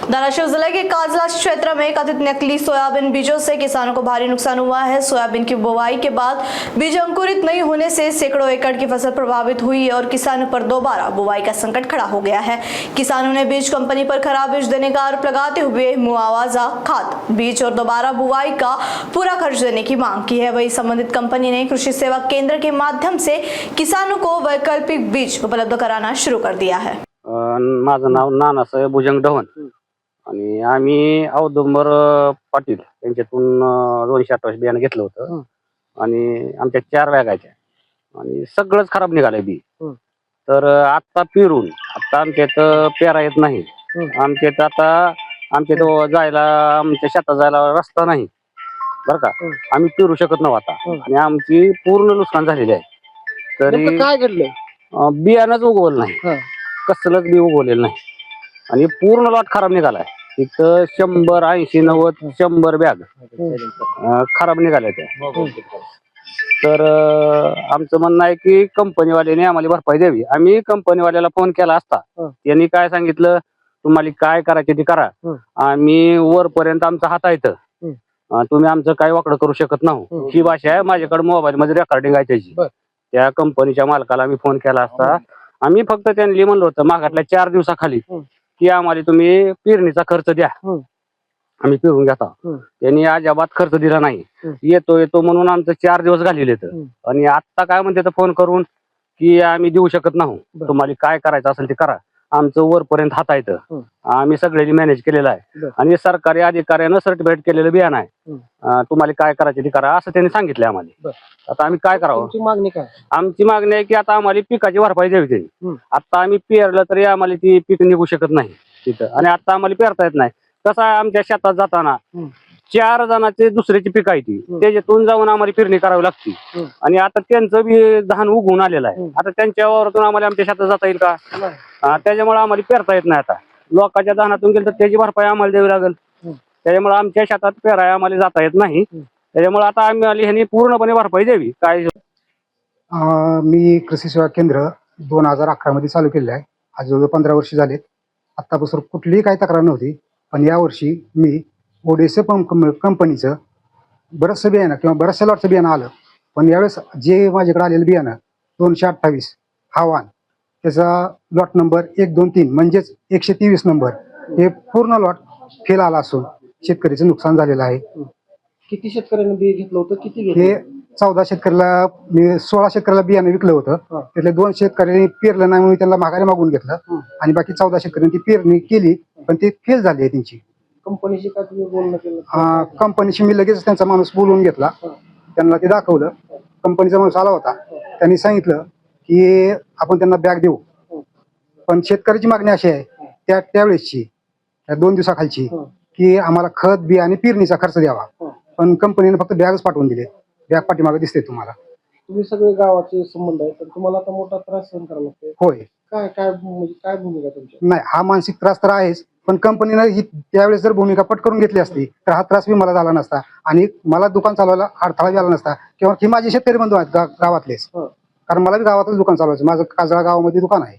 धाराशिव जिले के काजला क्षेत्र में कथित नकली सोयाबीन बीजों से किसानों को भारी नुकसान हुआ है। सोयाबीन की बुवाई के बाद बीज अंकुरित नहीं होने से सैकड़ों एकड़ की फसल प्रभावित हुई है और किसानों पर दोबारा बुवाई का संकट खड़ा हो गया है। किसानों ने बीज कंपनी पर खराब बीज देने का आरोप लगाते हुए मुआवजा, खाद, बीज और दोबारा बुवाई का पूरा खर्च देने की मांग की है। वही संबंधित कंपनी ने कृषि सेवा केंद्र के माध्यम से किसानों को वैकल्पिक बीज उपलब्ध कराना शुरू कर दिया है। माझं नाव नानासाहेब भुजंग ढवण आणि आम्ही औदुंबर पाटील यांच्यातून 228 बियाणं घेतलं होतं आणि आमच्या 4 बॅगाच्या आणि सगळंच खराब निघालंय बी। तर आता पेरून आता आमच्या इथं पेरा येत नाही। आमच्या इथं आता आमच्या इथं जायला आमच्या शेतात जायला रस्ता नाही बरं का। आम्ही पेरू शकत नव्हतो आता आणि आमची पूर्ण नुकसान झालेली आहे। तरी काय घडलं? बियाणंच उगवलं नाही, कसलंच बी उगवलेलं नाही आणि पूर्ण लॉट खराब निघालाय। इथं 100, 80, 90, 100 बॅग खराब निघाल्या त्या। तर आमचं म्हणणं आहे की कंपनीवाल्याने आम्हाला भरपाई द्यावी। आम्ही कंपनीवाल्याला फोन केला असता त्यांनी काय सांगितलं, तुम्हाला काय करायचे ते करा, आम्ही वरपर्यंत आमचा हात आहे, तुम्ही आमचं काय वाकडं करू शकत नाही। ही भाषा आहे, माझ्याकडे मोबाईल मध्ये रेकॉर्डिंग आहे त्याची। त्या कंपनीच्या मालकाला आम्ही फोन केला असता, आम्ही फक्त त्यांनी म्हणलं होतं मागातल्या 4 दिवसाखाली की आम्हाला तुम्ही पेरणीचा खर्च द्या, आम्ही पेरून घेता। त्यांनी अजिबात खर्च दिला नाही। येतो म्हणून आमचं 4 दिवस घालवले आणि आता काय म्हणते फोन करून की आम्ही देऊ शकत नाही, तुम्हाला काय करायचं असेल ते करा, आमचं वरपर्यंत हात आहे, आम्ही सगळ्यांनी मॅनेज केलेलं आहे आणि सरकारी अधिकाऱ्यानं सर्टिफिकेट केलेलं बियाणं आहे, तुम्हाला काय करायचं ते करा असं त्यांनी सांगितलं आम्हाला। आता आम्ही काय करावं? तुमची मागणी काय? आमची मागणी आहे की आता आम्हाला पिकाची भरपाई द्यावी त्यांनी। आता आम्ही पेरलं तरी आम्हाला ती पीक निघू शकत नाही तिथं आणि आता आम्हाला पेरता येत नाही। कसं आहे, आमच्या शेतात जाताना 4 जणांचे दुसऱ्याची पीक आहे ती, त्याच्यातून जाऊन आम्हाला पेरणी करावी लागते आणि आता त्यांचं बी धान उगवून आलेलं आहे। आता त्यांच्या वावरातून आम्हाला आमच्या शेतात जाता येईल का? त्याच्यामुळे आम्हाला पेरता येत नाही। आता लोकांच्या धानातून गेलं तर त्याची भरपाई आम्हाला द्यावी लागेल, त्याच्यामुळे आमच्या शेतात पेराय आम्हाला जाता येत नाही। त्याच्यामुळे आता आम्ही ह्यांनी पूर्णपणे भरपाई द्यावी। काय मी कृषी सेवा केंद्र 2011 मध्ये चालू केलेलं आहे। आज जवळ 15 वर्ष झालेत। आतापासून कुठलीही काही तक्रार नव्हती, पण यावर्षी मी ओडेसे कंपनीचं बरंचसं बियाणं किंवा बऱ्याचशा लॉटचं बियाणं आलं, पण यावेळेस जे माझ्याकडे आलेलं बियाणं 228 आव्हान, त्याचा लॉट नंबर 1, 2, 3 म्हणजेच 123 नंबर, हे पूर्ण लॉट फेल आला असून शेतकरीचं नुकसान झालेलं आहे। किती शेतकऱ्यांनी बी घेतलं होतं? किती हे 14 शेतकऱ्याला मी 16 शेतकऱ्याला बियाणं विकलं होतं। त्यातले 2 शेतकऱ्यांनी पेरलं नाही म्हणून त्यांना माघारी मागून घेतलं आणि बाकी 14 शेतकऱ्यांनी ती पेरणी केली, पण ती फेल झाली आहे त्यांची। कंपनीशी काय तुम्ही बोलणं केलं? कंपनीशी मी लगेच त्यांचा माणूस बोलवून घेतला, त्यांना ते दाखवलं। कंपनीचा माणूस आला होता, त्यांनी सांगितलं की आपण त्यांना बॅग देऊ, पण शेतकऱ्याची मागणी अशी आहे त्यावेळेसची, त्या 2 दिवसाखालची, की आम्हाला खत, बी आणि पेरणीचा खर्च द्यावा, पण कंपनीने फक्त बॅगच पाठवून दिले। बॅग पाठीमागे दिसते तुम्हाला। तुम्ही सगळे गावाचे संबंध आहे, तर तुम्हाला आता मोठा त्रास सहन करावा लागतो। होय, काय काय म्हणजे काय भूमिका तुमची? नाही, हा मानसिक त्रास तर आहेच, पण कंपनीनं ही त्यावेळेस जर भूमिका पटकरून घेतली असती तर हा त्रास बी मला झाला नसता आणि मला दुकान चालवायला अडथळा झाला नसता, किंवा ही माझे शेतकरी बंधू आहेत गावातलेच, कारण मला बी गावातच दुकान चालवायचं, माझं काजळा गावामध्ये दुकान आहे।